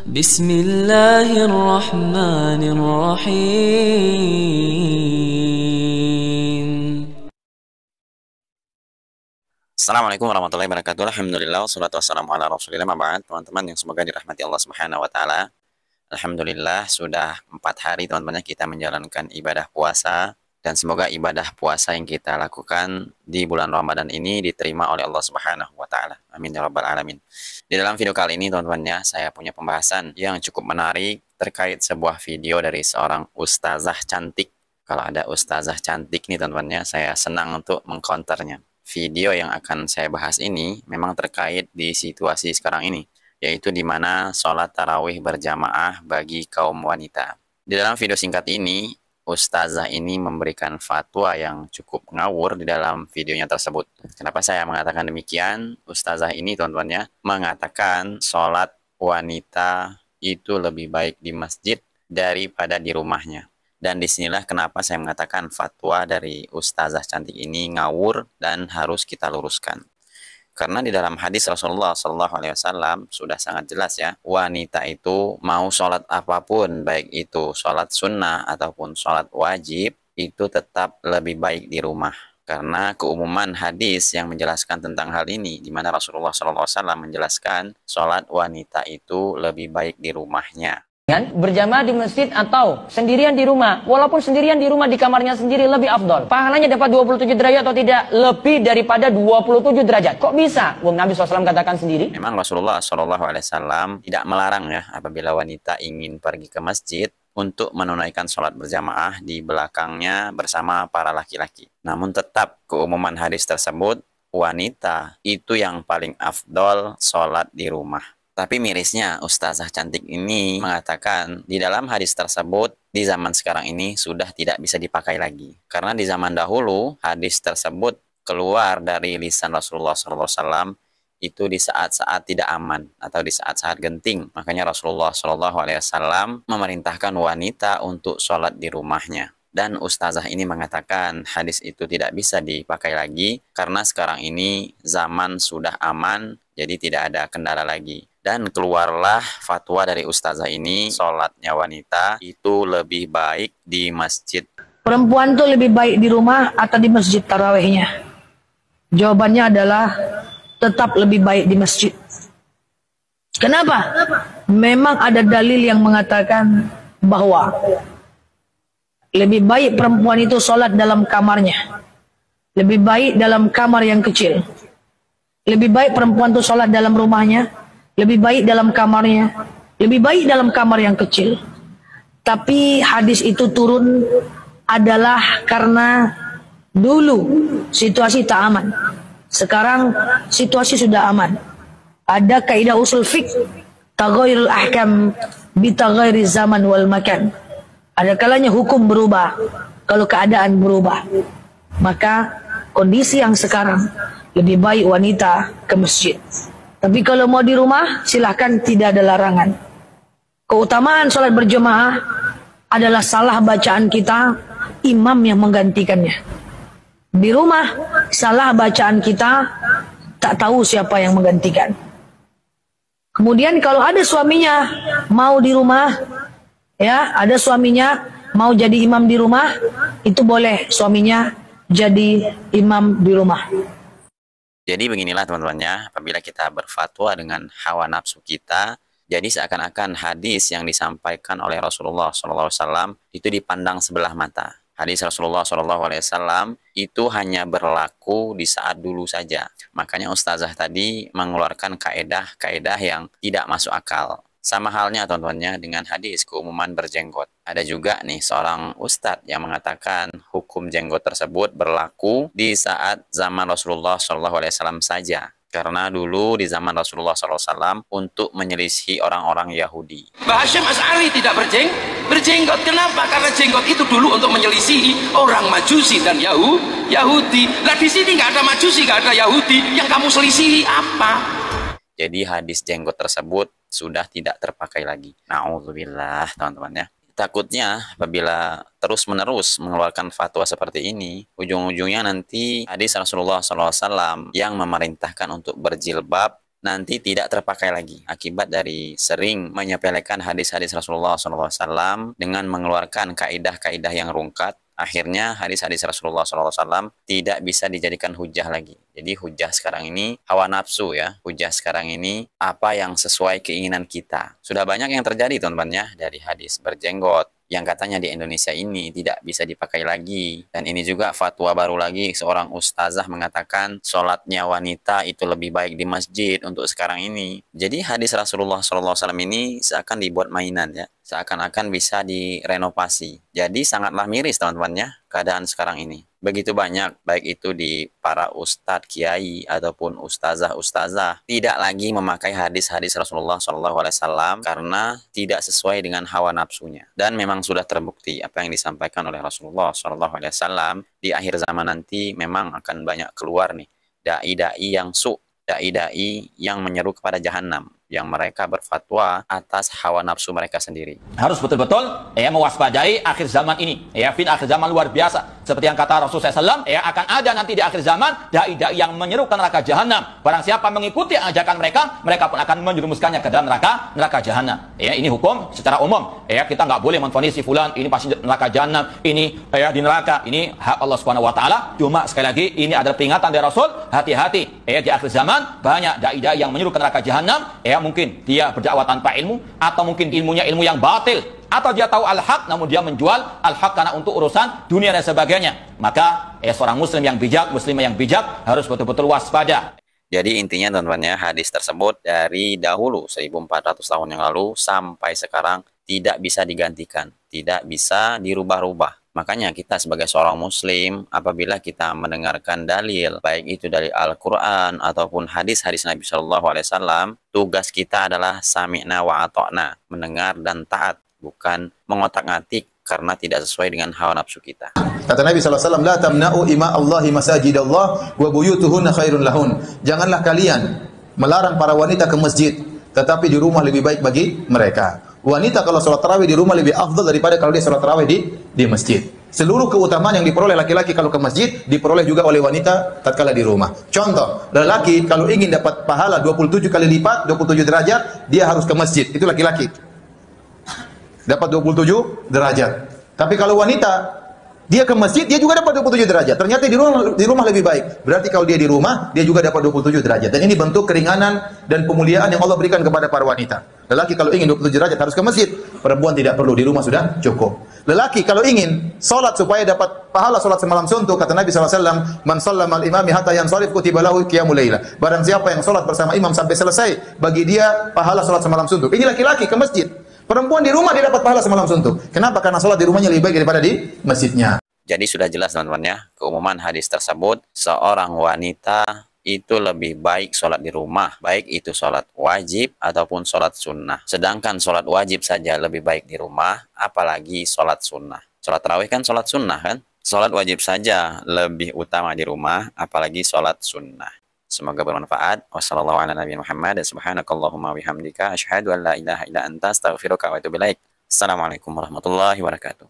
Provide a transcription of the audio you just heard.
بسم الله الرحمن الرحيم. Assalamualaikum warahmatullahi wabarakatuh. Alhamdulillah, wassalatu wassalamu ala rasulillah, ma'ba'ad. Teman-teman yang semoga dirahmati Allah Subhanahu wa Ta'ala. Alhamdulillah, sudah 4 hari teman-teman kita menjalankan ibadah puasa, dan semoga ibadah puasa yang kita lakukan di bulan Ramadan ini diterima oleh Allah Subhanahu wa Ta'ala. Amin ya rabbal alamin. Di dalam video kali ini teman-teman ya, saya punya pembahasan yang cukup menarik terkait sebuah video dari seorang ustazah cantik. Kalau ada ustazah cantik nih teman-teman ya, saya senang untuk mengcounternya. Video yang akan saya bahas ini memang terkait di situasi sekarang ini, yaitu di mana sholat tarawih berjamaah bagi kaum wanita. Di dalam video singkat ini, ustazah ini memberikan fatwa yang cukup ngawur di dalam videonya tersebut. Kenapa saya mengatakan demikian? Ustazah ini teman-teman ya, mengatakan sholat wanita itu lebih baik di masjid daripada di rumahnya. Dan disinilah kenapa saya mengatakan fatwa dari ustazah cantik ini ngawur dan harus kita luruskan. Karena di dalam hadis Rasulullah SAW sudah sangat jelas ya, wanita itu mau sholat apapun, baik itu sholat sunnah ataupun sholat wajib, itu tetap lebih baik di rumah. Karena keumuman hadis yang menjelaskan tentang hal ini, di mana Rasulullah SAW menjelaskan sholat wanita itu lebih baik di rumahnya. Berjamaah di masjid atau sendirian di rumah, walaupun sendirian di rumah di kamarnya sendiri lebih afdol. Pahalanya dapat 27 derajat atau tidak? Lebih daripada 27 derajat. Kok bisa? Nabi SAW katakan sendiri. Memang Rasulullah SAW tidak melarang ya apabila wanita ingin pergi ke masjid untuk menunaikan sholat berjamaah di belakangnya bersama para laki-laki. Namun tetap keumuman hadis tersebut, wanita itu yang paling afdol sholat di rumah. Tapi mirisnya, ustazah cantik ini mengatakan di dalam hadis tersebut, di zaman sekarang ini sudah tidak bisa dipakai lagi. Karena di zaman dahulu, hadis tersebut keluar dari lisan Rasulullah SAW itu di saat-saat tidak aman atau di saat-saat genting. Makanya Rasulullah SAW memerintahkan wanita untuk sholat di rumahnya. Dan ustazah ini mengatakan hadis itu tidak bisa dipakai lagi karena sekarang ini zaman sudah aman, jadi tidak ada kendala lagi. Dan keluarlah fatwa dari ustazah ini, sholatnya wanita itu lebih baik di masjid. Perempuan tuh lebih baik di rumah atau di masjid tarawihnya? Jawabannya adalah tetap lebih baik di masjid. Kenapa? Memang ada dalil yang mengatakan bahwa lebih baik perempuan itu sholat dalam kamarnya. Lebih baik dalam kamar yang kecil. Lebih baik perempuan itu sholat dalam rumahnya. Lebih baik dalam kamarnya. Lebih baik dalam kamar yang kecil. Tapi hadis itu turun adalah karena dulu situasi tak aman. Sekarang situasi sudah aman. Ada kaidah usul fiqh, taghayyurul ahkam bi taghayyuri zaman wal makan. Ada kalanya hukum berubah kalau keadaan berubah. Maka kondisi yang sekarang lebih baik wanita ke masjid. Tapi kalau mau di rumah silahkan, tidak ada larangan. Keutamaan sholat berjamaah adalah salah bacaan kita, imam yang menggantikannya. Di rumah salah bacaan kita, tak tahu siapa yang menggantikan. Kemudian kalau ada suaminya mau di rumah, ya, ada suaminya mau jadi imam di rumah, itu boleh suaminya jadi imam di rumah. Jadi beginilah teman-temannya, apabila kita berfatwa dengan hawa nafsu kita, jadi seakan-akan hadis yang disampaikan oleh Rasulullah SAW itu dipandang sebelah mata. Hadis Rasulullah SAW itu hanya berlaku di saat dulu saja. Makanya ustazah tadi mengeluarkan kaedah-kaedah yang tidak masuk akal. Sama halnya teman-temannya dengan hadis keumuman berjenggot. Ada juga nih seorang ustadz yang mengatakan hukum jenggot tersebut berlaku di saat zaman Rasulullah SAW saja. Karena dulu di zaman Rasulullah SAW untuk menyelisihi orang-orang Yahudi. Mbah Hasyim Asy'ari tidak berjenggot. Kenapa? Karena jenggot itu dulu untuk menyelisihi orang Majusi dan Yahudi. Nah di sini nggak ada Majusi, nggak ada Yahudi. Yang kamu selisihi apa? Jadi hadis jenggot tersebut sudah tidak terpakai lagi. Na'udzubillah teman-teman ya. Takutnya apabila terus-menerus mengeluarkan fatwa seperti ini, ujung-ujungnya nanti hadis Rasulullah SAW yang memerintahkan untuk berjilbab nanti tidak terpakai lagi akibat dari sering menyepelekan hadis-hadis Rasulullah SAW dengan mengeluarkan kaidah-kaidah yang rungkat. Akhirnya hadis-hadis Rasulullah SAW tidak bisa dijadikan hujah lagi. Jadi hujah sekarang ini hawa nafsu ya. Hujah sekarang ini apa yang sesuai keinginan kita. Sudah banyak yang terjadi teman-teman ya, dari hadis berjenggot yang katanya di Indonesia ini tidak bisa dipakai lagi. Dan ini juga fatwa baru lagi, seorang ustazah mengatakan sholatnya wanita itu lebih baik di masjid untuk sekarang ini. Jadi hadis Rasulullah SAW ini seakan dibuat mainan ya, seakan-akan bisa direnovasi. Jadi sangatlah miris teman-teman ya keadaan sekarang ini. Begitu banyak, baik itu di para ustadz, kiai, ataupun ustazah-ustazah, tidak lagi memakai hadis-hadis Rasulullah SAW karena tidak sesuai dengan hawa nafsunya. Dan memang sudah terbukti apa yang disampaikan oleh Rasulullah SAW, di akhir zaman nanti memang akan banyak keluar nih dai-dai yang dai-dai yang menyeru kepada jahanam, yang mereka berfatwa atas hawa nafsu mereka sendiri. Harus betul-betul mewaspadai akhir zaman ini. Akhir zaman luar biasa. Seperti yang kata Rasulullah SAW, akan ada nanti di akhir zaman dai-dai yang menyeru ke neraka jahanam. Barang siapa mengikuti ajakan mereka, mereka pun akan menjerumuskannya ke dalam neraka jahanam. Ini hukum secara umum. Kita nggak boleh menvonis si fulan ini pasti neraka jahanam, ini di neraka. Ini hak Allah Subhanahu wa taala. Cuma sekali lagi ini adalah peringatan dari Rasul, hati-hati. Di akhir zaman banyak dai-dai yang menyeru ke neraka jahanam. Mungkin dia berdakwah tanpa ilmu, atau mungkin ilmunya ilmu yang batil, atau dia tahu al-haq namun dia menjual al-haq karena untuk urusan dunia dan sebagainya. Maka seorang muslim yang bijak, muslimah yang bijak harus betul-betul waspada. Jadi intinya teman-teman ya, hadis tersebut dari dahulu 1400 tahun yang lalu sampai sekarang tidak bisa digantikan, tidak bisa dirubah-rubah. Makanya kita sebagai seorang muslim, apabila kita mendengarkan dalil, baik itu dari Al-Quran ataupun hadis-hadis Nabi SAW, tugas kita adalah sami'na wa ato'na, mendengar dan taat, bukan mengotak-ngatik karena tidak sesuai dengan hawa nafsu kita. Kata Nabi SAW, la tamna'u ima Allahi masajidallah wa buyutuhunna khairun lahun. Janganlah kalian melarang para wanita ke masjid, tetapi di rumah lebih baik bagi mereka. Wanita kalau sholat tarawih di rumah lebih afdal daripada kalau dia sholat tarawih di masjid. Seluruh keutamaan yang diperoleh laki-laki kalau ke masjid diperoleh juga oleh wanita tatkala di rumah. Contoh, lelaki kalau ingin dapat pahala 27 kali lipat, 27 derajat, dia harus ke masjid. Itu laki-laki. Dapat 27 derajat. Tapi kalau wanita, dia ke masjid, dia juga dapat 27 derajat. Ternyata di rumah lebih baik. Berarti kalau dia di rumah, dia juga dapat 27 derajat. Dan ini bentuk keringanan dan pemuliaan yang Allah berikan kepada para wanita. Lelaki kalau ingin 27 derajat harus ke masjid. Perempuan tidak perlu, di rumah sudah cukup. Lelaki kalau ingin salat supaya dapat pahala salat semalam suntuk, kata Nabi SAW, man shallama al-imami hatta yansarif kutiba lahu qiyamul laila. Barang siapa yang salat bersama imam sampai selesai, bagi dia pahala salat semalam suntuk. Ini laki-laki ke masjid. Perempuan di rumah dia dapat pahala semalam suntuk. Kenapa? Karena salat di rumahnya lebih baik daripada di masjidnya. Jadi sudah jelas teman-teman ya, keumuman hadis tersebut, seorang wanita itu lebih baik sholat di rumah, baik itu sholat wajib ataupun sholat sunnah. Sedangkan sholat wajib saja lebih baik di rumah, apalagi sholat sunnah. Sholat tarawih kan sholat sunnah kan? Sholat wajib saja lebih utama di rumah, apalagi sholat sunnah. Semoga bermanfaat. Wassalamualaikum warahmatullahi wabarakatuh. Assalamualaikum warahmatullahi wabarakatuh.